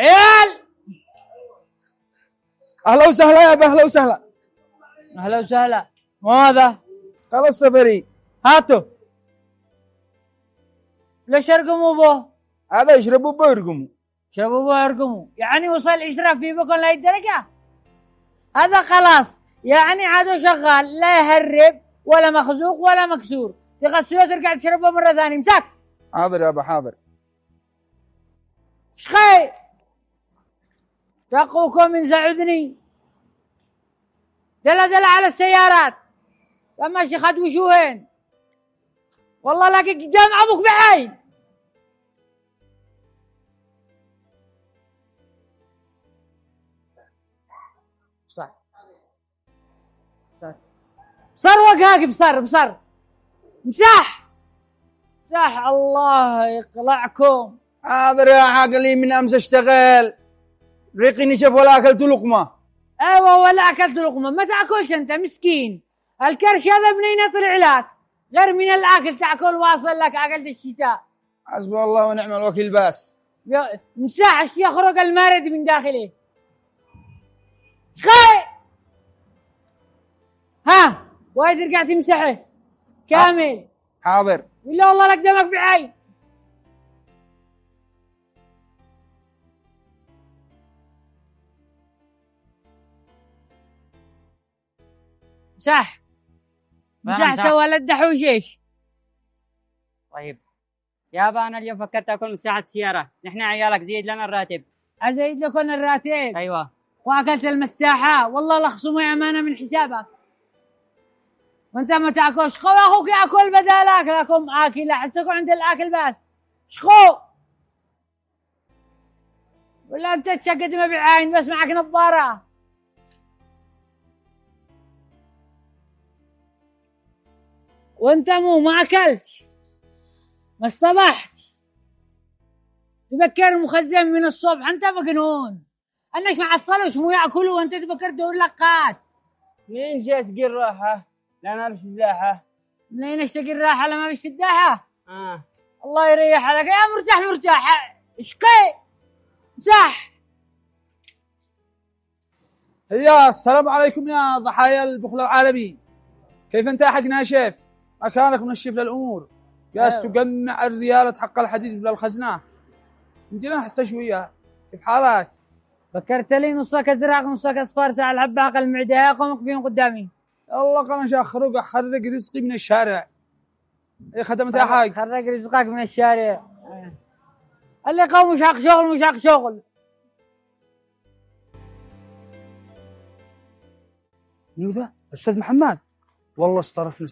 عيال اهلا وسهلا يا ابا، اهلا وسهلا. اهلا وسهلا. ما هذا؟ خلاص سفري. هاتوا. ليش يرقموا به؟ هذا يشربوا بيرقموا. يشربوا به يرقموا، يعني وصل إسراف في بكم لهي الدرجة؟ هذا خلاص يعني عادوا شغال، لا يهرب ولا مخزوق ولا مكسور، تغسلوه ترجع تشربه مرة ثانية. مساك. حاضر يا ابا حاضر. شخي تقوكم من زعذني. دلا على السيارات. لما شي خدوشوهن والله لاقيك جامع ابوك بعين. صح بصر وقاك بصر مساح الله يقلعكم. حاضر يا عاقلي، من امس اشتغل ريقي نشف ولا اكلت لقمه. ايوه ولا اكلت لقمه، ما تاكلش انت مسكين. الكرش هذا منين طلع لك؟ غير من الاكل تاكل واصل لك اكلت الشتاء. حسبي الله ونعم الوكيل. بس مساح يخرج المارد من داخله. خي ها وايد رجعت تمسحه كامل. حاضر. ولا والله لك دمك بعين. مساح سوى للدحوشيش. طيب يابا انا اليوم فكرت اكون مساعد سياره، نحن عيالك زيد لنا الراتب. ازيد لكم الراتب؟ ايوه. واكلت المساحه والله لخصمي امانه من حسابك. وانت ما تاكلش خو اخوك ياكل بدالك، لكم اكل احسكم عند الاكل بس. شخو ولا انت تشقد ما بعين بس معك نظاره. وانت مو ما اكلت ما صبحت تبكر مخزن من الصبح. انت مجنون انك معصلوش مو ياكلوا وانت تبكر دور لقات. منين جات تقول راحه؟ لا ما بش الداحه. منين اشتقي الراحه لما مش في الداحه؟ الله يريح عليك يا مرتاح. اشقي صح. يا السلام عليكم يا ضحايا البخل العالمي. كيف انت يا حق ناشف؟ مكانك منشف للامور. جالس تجمع الريالة حق الحديد بالخزنة. يمدينا حتى شويه. كيف حالك؟ فكرت لي نصك ازرق نصك اصفر ساعة الحبة عقل المعدة قوم اقفين قدامي. الله قناش اخرج رزقي من الشارع. ايه خدمت يا حاج؟ خرج رزقك من الشارع. اللي قوم مش حق شغل. منو ذا؟ استاذ محمد. والله استرفنا.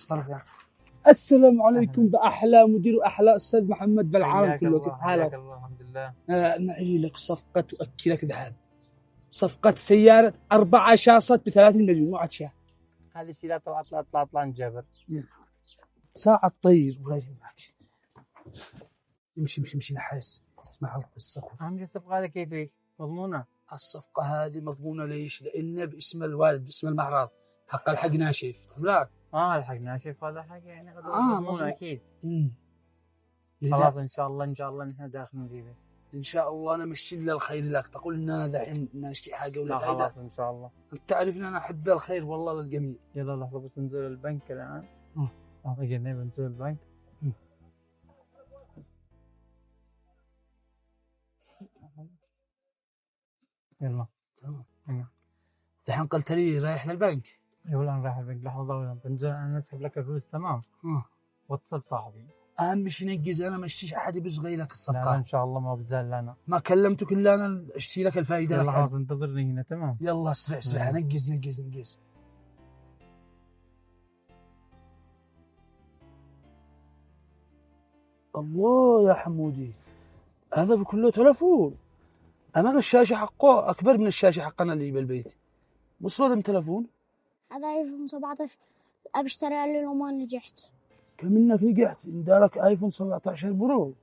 السلام عليكم باحلى مدير واحلى استاذ محمد بالعالم كله. كيف حالك؟ الحمد لله. معي لك صفقه تؤكلك ذهب. صفقه سياره 4 شاصات ب30 مليون. مو عاد شيء. هذه الشيء لا طلع نجبر. ساعة طير ولا يهمك. امشي نحاس. اسمع القصة. أهم الصفقة هذه كيف مضمونة؟ الصفقة هذه مضمونة ليش؟ لأن باسم الوالد باسم المعرض حق الحق ناشف. تملاك؟ الحق ناشف هذا حق يعني مضمونة أكيد. خلاص إن شاء الله نحن داخلين فيه. إن شاء الله أنا مشي إلا الخير لك. تقول إن أنا ذحين نشتي حاجة ولا فايدة؟ خلاص إن شاء الله. أنت تعرف إن أنا أحب الخير والله للجميع. يلا لحظة بس ننزل البنك الآن. لحظة جنيه بنزل البنك. يلا تمام. الحين قلت لي رايح للبنك. يلا رايح البنك. لحظة بنزل أنا أسحب لك الفلوس. تمام. واتصل صاحبي. أهم شيء ننجز. أنا مشيش أحد يبزغي لك الصفقة. لا إن شاء الله ما بزعل أنا. ما كلمتك إلا أنا أشتري لك الفائدة. يلا خلاص انتظرني هنا. تمام. يلا اسرع ننجز. الله يا حمودي، هذا بكله تلفون. أمام الشاشة حقه أكبر من الشاشة حقنا اللي بالبيت. مصردم تلفون. هذا ايفون 17 ابي اشتري له لو ما نجحت. كم انك نجحت؟ دارك ايفون 17 برو.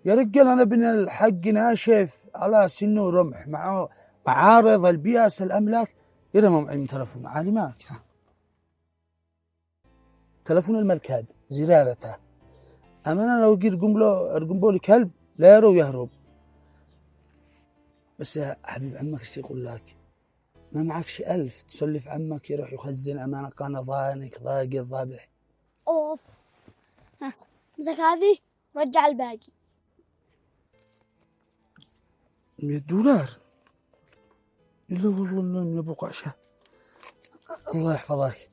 يا رجال انا ابن الحق ناشف على سنه رمح معه معارض البياس الاملاك يرمى معي من تلفون عالي ماك. تلفون المركاد زرارته. اما انا لو جيت ارقم بولي كلب لا يرو يهرب. بس يا حبيب عمك ايش يقول لك؟ ما معكش 1000 تسلف عمك يروح يخزن أمانة قانا ضانك ضاقي الضابح. اوف. ها مسك هذه رجع الباقي. $100 إلا والله من أبوك عشاء. الله يحفظك.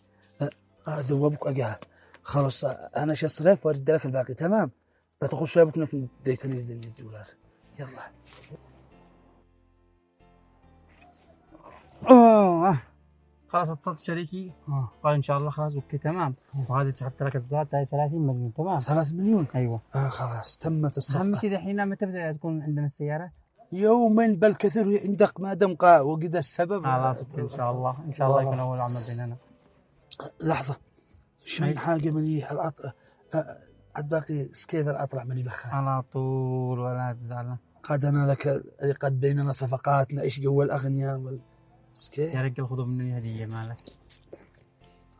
ذوبك أقعد خلاص أنا أصرف وأرد لك الباقي تمام. لا تخش يا أبوك إنك اديت لي $100. يلا. خلاص اتصلت شريكي قال ان شاء الله خلاص اوكي تمام. وهذه سحبت لك الزاد هاي 30 مليون تمام. 3 مليون ايوه خلاص تمت الصفقة. اهم شيء الحين متى بدأ تكون عندنا السيارات؟ يومين بل كثير عندك ما دام قا وقد السبب. خلاص اوكي ان شاء الله ان شاء الله يكون اول عمل بيننا. لحظة شم حاجة مليح العطر عداقي سكيذر العطر ملي بخان على طول ولا تزعل. قد أنا ذاك قد بيننا صفقاتنا إيش جوا الأغنياء والسكيذر. يا رجال خذوا مني هدية مالك.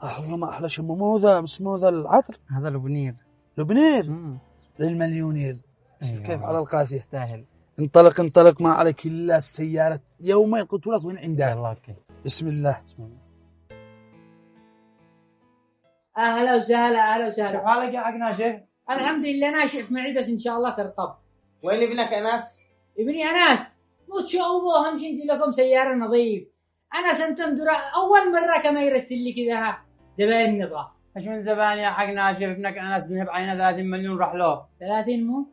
والله ما أحلى شم موذا اسمه ذا العطر. هذا لبنير. لبنير للمليونير. أيوة. كيف على القافية يستاهل. انطلق ما عليك إلا السيارة يومين قلت لك وين عندك. يلا اوكي بسم الله. اهلا وسهلا اهلا وسهلا. حالك يا حق ناشف؟ الحمد لله ناشف معي بس ان شاء الله ترطب. وين ابنك انس؟ ابني انس مو تشوفوا اهم شيء ندير لكم سياره نظيف. انس انتم اول مره كما يرسل لي كذا زباين نظاف. ايش من زبان يا حق ناشف؟ ابنك انس ذهب علينا 30 مليون راح له. 30 مو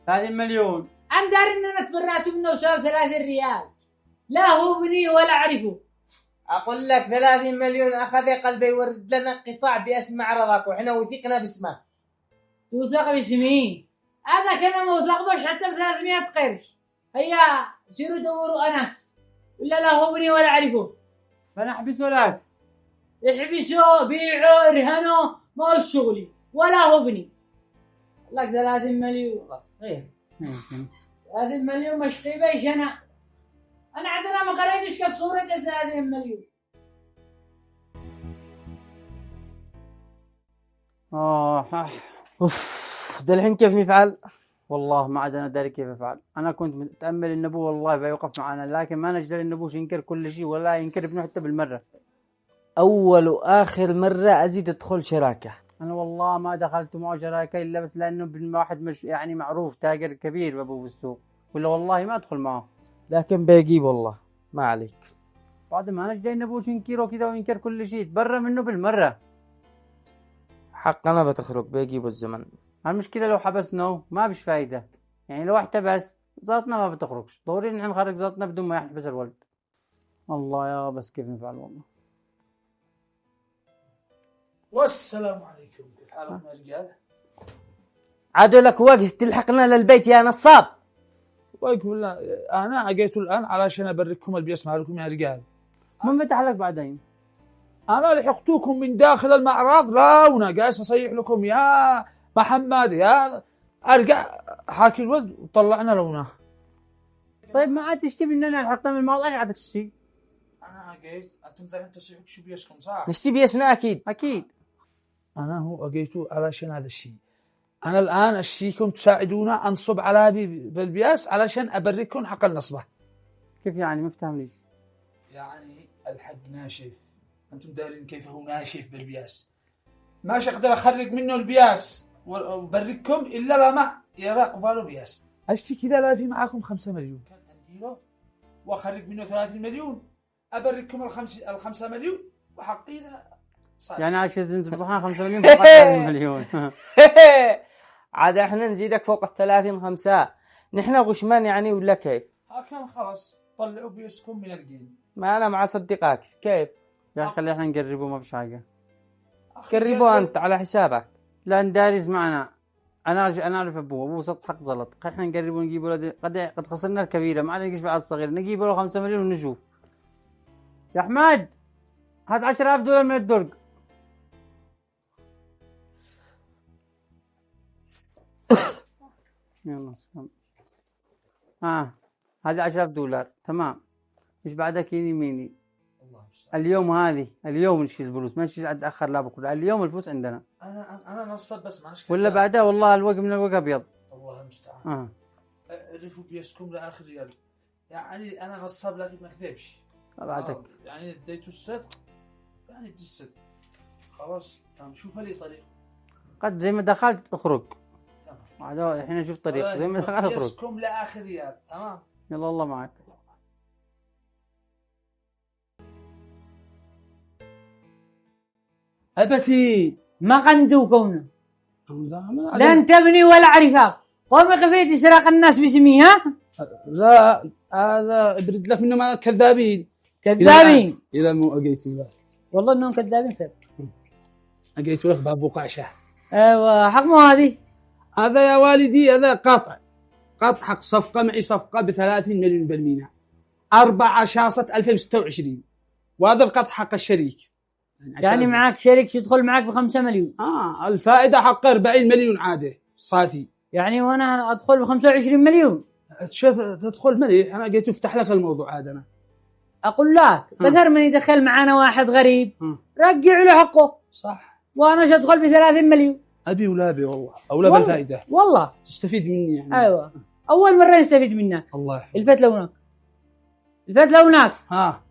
30 مليون. انا داري ان انا تبرعت منه وساوي 30 ريال. لا هو ابني ولا اعرفه. اقول لك 30 مليون اخذ قلبي يورد لنا قطاع باسم معرضك وحنا وثقنا باسمه. توثق باسمي هذا كان موثق بش حتى ب 300 قرش. هيا سيروا دوروا انس ولا لا هو ابني ولا اعرفه. فانا احبسه لك. احبسوا بيعوا ارهنوا ما هو شغلي ولا هو ابني. لك 30 مليون صغير. 30 مليون مش قيبيش انا عندنا ما قريتش كيف صورة 30 مليون. ده الحين كيف نفعل؟ والله ما عاد انا داري كيف افعل. انا كنت متامل ان ابوه والله بيوقف معنا لكن ما نقدر ان ابوه ينكر كل شيء ولا ينكر ابنه حتى بالمره. اول واخر مره ازيد ادخل شراكه. انا والله ما دخلت معه شراكه الا بس لانه ابن واحد مش يعني معروف تاجر كبير بابوه بالسوق ولا والله ما ادخل معه. لكن بيجيب والله ما عليك. بعد ما نجد ان ابوه ينكره كذا وينكر كل شيء تبرى منه بالمره. حقنا بتخرج بيجيب الزمن. المشكله لو حبسناه ما بش فايده. يعني لو احتبس ذاتنا ما بتخرجش ضروري نحن نخرج ذاتنا بدون ما يحبس الولد. الله يا بس كيف نفعل والله. والسلام عليكم كيف حالكم يا رجال؟ عادوا لك وقت تلحقنا للبيت يا نصاب. ويقول بالله انا اجيت الان علشان ابرككم اللي بيسمع لكم يا رجال. من فتح لك بعدين؟ انا لحقتكم من داخل المعرض راونا جالس اصيح لكم يا محمد يا ارجع حاكي الولد وطلعنا لونه. طيب ما عاد تشتي مننا نحطها من الموضوع ايش عاد تشتي؟ انا اجيت انتم ذا تصيحوا شو بيسكم صح؟ نشتي بيسنا اكيد. انا هو اجيتوا علشان هذا الشيء. انا الان اشتيكم تساعدونا انصب على بالبياس علشان ابرككم حق النصبه. كيف يعني ما فهمنيش؟ يعني الحق ناشف انتم دارين كيف هو ناشف بالبياس. ماش اقدر اخرج منه البياس وبرككم الا لما يرى قباله بياس. اشتي كذا لا في معاكم 5 مليون كان عندي له واخرج منه 30 مليون ابرككم الخمسة مليون وحقي ذا صار. يعني عاد تنزبطها 5 مليون فقط 30 مليون. عاد احنا نزيدك فوق 30 5. نحن غشمان يعني ولا كيف؟ كان خلاص طلعوا بيسكم من الجيل. ما انا مع صديقك كيف؟ يا اخي خلي احنا نقربه ما فيش حاجه. قربوا انت على حسابك. لا ندارس معنا. انا اعرف ابوه سط حق زلط. احنا نقربه نجيب له قد خسرنا الكبيره ما عاد نقيش بعد الصغير نجيب له 5 مليون ونشوف. يا احمد هات $10,000 من الدرج. يلا هذه $10,000 تمام. مش بعدك يميني اليوم نشيل الفلوس ما نشيل اتاخر لا بكره. اليوم الفلوس عندنا. انا نصب بس ما نشكل ولا بعدها والله الوقت من الوقت ابيض. الله المستعان. عرفوا بيسكم لاخر ريال يعني انا غصب لكن ما اكذبش. بعدك يعني اديته الصدق، يعني ادي الصدق خلاص. تمام، شوف لي طريق. قد زي ما دخلت اخرج. تمام، عاد الحين اشوف طريق زي ما دخلت اخرج. يسكم لاخر ريال. تمام، يلا الله معك. ابتي ما قندوكونا لا لا انت ابني ولا اعرفك. قومي خفيت اسراق الناس باسمي ها. لا، هذا ابرد لك منهم، هذا كذابين كذابين. اذا مو اجيتوا لك، والله انهم كذابين سب. اجيتوا لك باب قعشه. ايوه حق مو هذه. هذا يا والدي هذا قطع حق صفقه معي، صفقه ب 30 مليون بالميناء 4 شاصة 2026، وهذا القطع حق الشريك. يعني معك شريك يدخل معك ب5 مليون. الفائده حق 40 مليون عاده صافي. يعني وانا ادخل ب25 مليون. تدخل مليح، انا جيت افتح لك الموضوع عاد. انا اقول لك بدل ما يدخل معانا واحد غريب رجع له حقه. صح، وانا ادخل ب30 مليون. ابي ولا ابي والله، اولى بالفائده والله تستفيد مني يعني. ايوه اول مره نستفيد منك. الله يحفظك. الفت لونك، الفت لونك. ها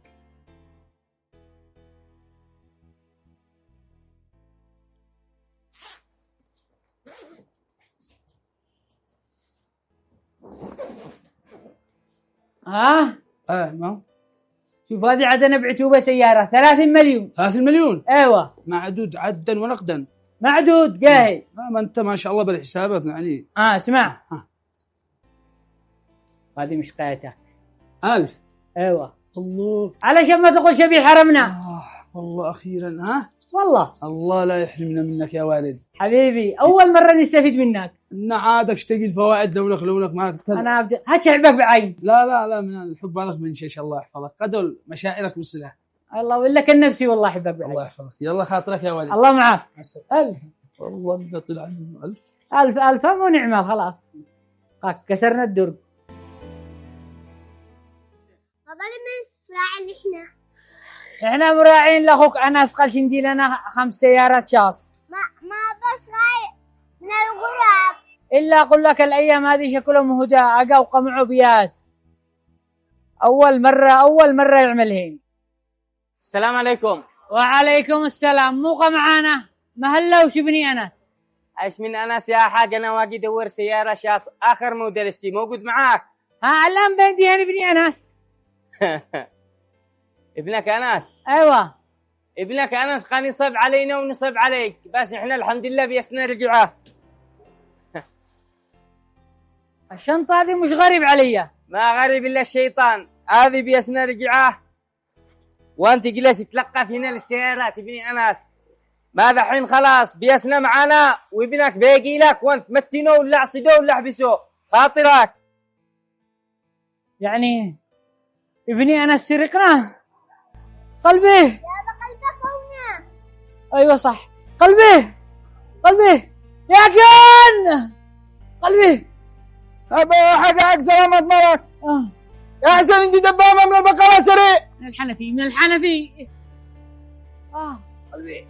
ما شوف هذه عاد انا بعتوبه سياره 30 مليون. 30 مليون ايوه معدود عدا ونقدا. معدود جاهز. ما انت ما شاء الله بالحسابات يعني. اسمع هذه مشقاتك 1000. ايوه الله، علشان ما تقول شبيه حرمنا. والله اخيرا. والله الله لا يحرمنا منك يا والد حبيبي، اول مره نستفيد منك. ان عادك تجي الفوائد لونك ما تتكلم. انا هات شعبك بعين. لا من الحب هذا من شيش. الله يحفظك، قدر مشاعرك وصلها. الله ولا كان نفسي والله احبك بعين. الله يحفظك، يلا خاطرك يا والد. الله معك. 1000 والله انه طلع منه 1000. 1000 مو نعمل خلاص. كسرنا الدرب. بابا لمن راعي احنا مراعين لاخوك انس قال شندي لنا 5 سيارات شاص. ما بس غايب من الغراب. الا اقول لك الايام هذه شكلهم هدى اقا وقمعوا بياس. اول مره يعملهن. السلام عليكم. وعليكم السلام. مو معانا مهلا وش ابني انس. ايش من انس يا حاج؟ انا واقي ادور سياره شاص اخر موديل اشتي، موجود معاك؟ الان بندي هنا ابني انس. ابنك انس؟ ايوه ابنك انس قال يصب علينا ونصب عليك، بس احنا الحمد لله بيسنا رجعه. الشنطه هذه مش غريب علي. ما غريب الا الشيطان، هذه بيسنا رجعه وانت جلس تلقف هنا للسيارات. ابني انس ما دحين خلاص بيسنا معانا، وابنك بيجي لك وانت متنه ولا عصدوه ولا احبسوه خاطرك. يعني ابني انس سرقنا قلبي. يا قلبك هنا. ايوه صح قلبي يا كان قلبي. ابا حقك سلامة مرك. يا حسن انت دبامة من البقرة سريع. من الحنفي قلبي.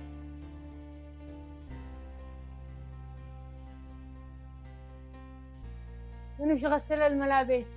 من وش غسل الملابس؟